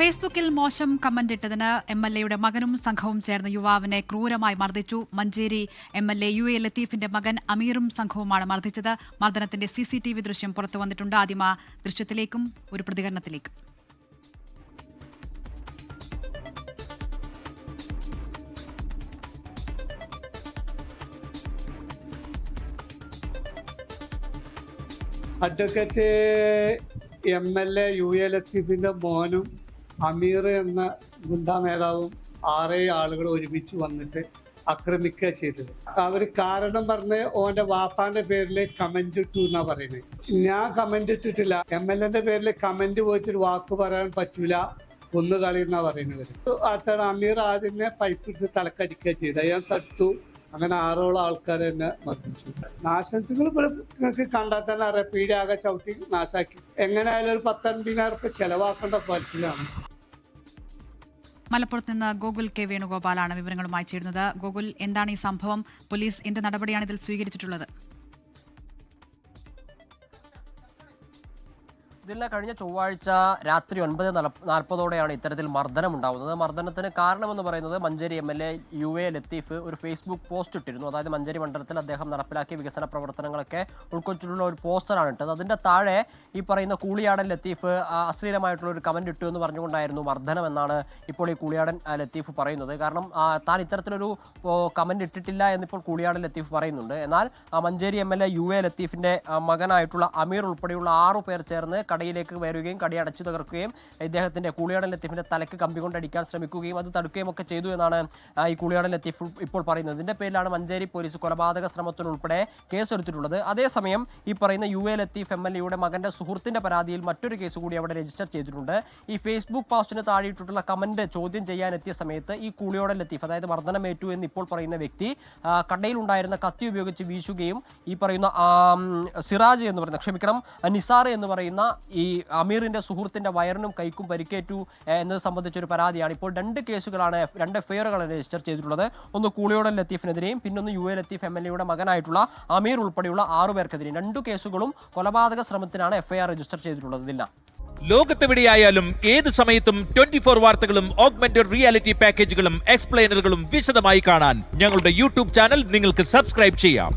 ഫേസ്ബുക്കിൽ മോശം കമന്റ് ഇട്ടതിന് എംഎൽഎയുടെ മകനും സംഘവും ചേർന്ന് യുവാവിനെ ക്രൂരമായി മർദ്ദിച്ചു. മഞ്ചേരി എംഎൽഎ UA ലത്തീഫിന്റെ മകൻ അമീറും സംഘവുമാണ് മർദ്ദിച്ചത്. മർദ്ദനത്തിന്റെ CCTV ദൃശ്യം പുറത്തു വന്നിട്ടുണ്ട്. ആദ്യം ആ ദൃശ്യത്തിലേക്കും ഒരു പ്രതികരണത്തിലേക്കും. അഡ്വക്കേറ്റ് MLA UA ലത്തീഫിന്റെ മോനും അമീർ എന്ന ഗുണ്ടാ നേതാവും 6 ആളുകൾ ഒരുമിച്ച് വന്നിട്ട് ആക്രമിക്കുക ചെയ്തത്. അവർ കാരണം പറഞ്ഞ് ഓന്റെ വാപ്പാന്റെ പേരിൽ കമന്റ് ഇട്ടു എന്നാ പറയുന്നത്. ഞാൻ കമന്റ് ഇട്ടിട്ടില്ല. MLA പേരിൽ കമന്റ് പോയിട്ടൊരു വാക്ക് പറയാൻ പറ്റൂല, ഒന്ന് കളി എന്നാ പറയുന്നത്. അതാണ് അമീർ ആദ്യമേ പൈപ്പ് ഇട്ട് തലക്കടിക്കുക ചെയ്തത്. ഞാൻ തട്ടു. അങ്ങനെ 6 ആൾക്കാർ തന്നെ മർദ്ദിച്ചു. നാശനഷ്ടങ്ങൾ നിങ്ങൾക്ക് കണ്ടാൽ തന്നെ അറിയാം. പീടിയാകെ ചവിട്ടി നാശാക്കി. എങ്ങനെയായാലും ഒരു 10-50,000 ചെലവാക്കേണ്ട ഫലത്തിലാണ്. മലപ്പുറത്ത് നിന്ന് ഗോകുൽ K വേണുഗോപാലാണ് വിവരങ്ങളുമായി ചേരുന്നത്. ഗോകുൽ, എന്താണ് ഈ സംഭവം? പോലീസ് എന്ത് നടപടിയാണ് ഇതിൽ സ്വീകരിച്ചിട്ടുള്ളത്? ഇതിൽ കഴിഞ്ഞ ചൊവ്വാഴ്ച രാത്രി 9:40 ഇത്തരത്തിൽ മർദ്ദനം ഉണ്ടാകുന്നത്. മർദ്ദനത്തിന് കാരണമെന്ന് പറയുന്നത് മഞ്ചേരി MLA UA ലത്തീഫ് ഒരു ഫേസ്ബുക്ക് പോസ്റ്റ് ഇട്ടിരുന്നു. അതായത് മഞ്ചേരി മണ്ഡലത്തിൽ അദ്ദേഹം നടപ്പിലാക്കിയ വികസന പ്രവർത്തനങ്ങളൊക്കെ ഉൾക്കൊണ്ടിട്ടുള്ള ഒരു പോസ്റ്ററാണ് ഇട്ടത്. അതിന്റെ താഴെ ഈ പറയുന്ന കൂളിയാടൻ ലത്തീഫ് അശ്ലീലമായിട്ടുള്ള ഒരു കമന്റ് ഇട്ടു എന്ന് പറഞ്ഞുകൊണ്ടായിരുന്നു മർദ്ദനം എന്നാണ് ഇപ്പോൾ ഈ കൂളിയാടൻ ലത്തീഫ് പറയുന്നത്. കാരണം താൻ ഇത്തരത്തിലൊരു കമന്റ് ഇട്ടിട്ടില്ല എന്നിപ്പോൾ കൂളിയാടൻ ലത്തീഫ് പറയുന്നുണ്ട്. എന്നാൽ മഞ്ചേരി MLA UA ലത്തീഫിന്റെ മകനായിട്ടുള്ള അമീർ ഉൾപ്പെടെയുള്ള 6 പേർ ചേർന്ന് കടയിലേക്ക് വരികയും കട അടച്ചു തകർക്കുകയും ഇദ്ദേഹത്തിന്റെ കൂളിയാടൻ ലത്തീഫിന്റെ തലയ്ക്ക് കമ്പി കൊണ്ടടിക്കാൻ ശ്രമിക്കുകയും അത് തടുക്കുകയും ഒക്കെ ചെയ്തു എന്നാണ് ഈ കൂളിയാടൻ ലത്തീഫ് ഇപ്പോൾ പറയുന്നത്. ഇതിന്റെ പേരിലാണ് മഞ്ചേരി പോലീസ് കൊലപാതക ശ്രമത്തിനുൾപ്പെടെ കേസെടുത്തിട്ടുള്ളത്. അതേസമയം ഈ പറയുന്ന UA ലത്തീഫ് MLAയുടെ മകന്റെ സുഹൃത്തിന്റെ പരാതിയിൽ മറ്റൊരു കേസ് കൂടി അവിടെ രജിസ്റ്റർ ചെയ്തിട്ടുണ്ട്. ഈ ഫേസ്ബുക്ക് പോസ്റ്റിന് താഴെയിട്ടുള്ള കമന്റ് ചോദ്യം ചെയ്യാനെത്തിയ സമയത്ത് ഈ കൂളിയാടൻ ലത്തീഫ്, അതായത് മർദ്ദനമേറ്റു എന്ന് ഇപ്പോൾ പറയുന്ന വ്യക്തി, കടയിൽ ഉണ്ടായിരുന്ന കത്തി ഉപയോഗിച്ച് വീശുകയും ഈ പറയുന്ന സിറാജ് എന്ന് പറയുന്ന നിസാർ എന്ന് പറയുന്ന ഈ അമീറിന്റെ സുഹൃത്തിന്റെ വയറിനും കൈക്കും പരിക്കേറ്റു എന്നത് സംബന്ധിച്ചൊരു പരാതിയാണ്. ഇപ്പോൾ 2 കേസുകളാണ്, 2 എഫ്ഐആറുകളാണ് രജിസ്റ്റർ ചെയ്തിട്ടുള്ളത്. ഒന്ന് കൂളിയാടൻ ലത്തീഫിനെതിരെയും പിന്നൊന്ന് UA ലത്തീഫ് MLAയുടെ മകനായിട്ടുള്ള അമീർ ഉൾപ്പെടെയുള്ള 6 പേർക്കെതിരെയും. 2 കേസുകളും കൊലപാതക ശ്രമത്തിനാണ് എഫ്ഐആർ രജിസ്റ്റർ ചെയ്തിട്ടുള്ളത്. ഇതില്ല, ലോകത്തെവിടെയായാലും ഏത് സമയത്തും 24 വാർത്തകളും ഓഗ്മെന്റഡ് റിയാലിറ്റി പാക്കേജുകളും എക്സ്പ്ലെയിനറുകളും വിശദമായി കാണാൻ ഞങ്ങളുടെ YouTube ചാനൽ നിങ്ങൾക്ക് സബ്സ്ക്രൈബ് ചെയ്യാം.